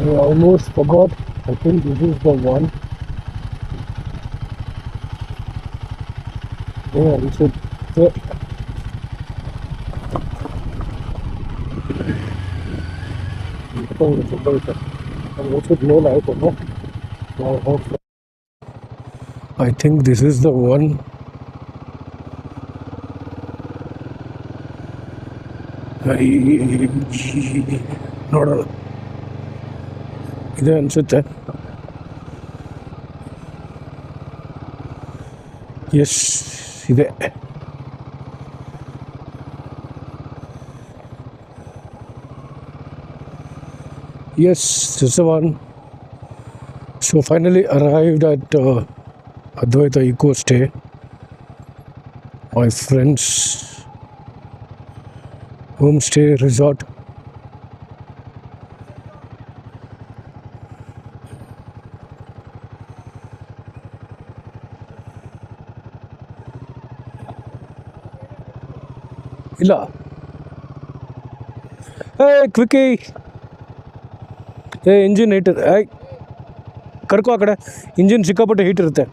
I almost forgot. I think this is the one. Yeah, we should. Yeah. I think this is the one. ನೋಡೋಣ ಇದೆ ಅನಿಸುತ್ತೆ. S ಇದೆ. Yes, this is the one. So finally arrived at Advitha Eco Stay, my friend's homestay resort. ಇಲ್ಲ ಕ್ವಿಕ್ಕಿ engine heat ಕರ್ಕೋ ಆ ಕಡೆ. Engine ಸಿಕ್ಕಾಪಟ್ಟೆ heat ಇರುತ್ತೆ.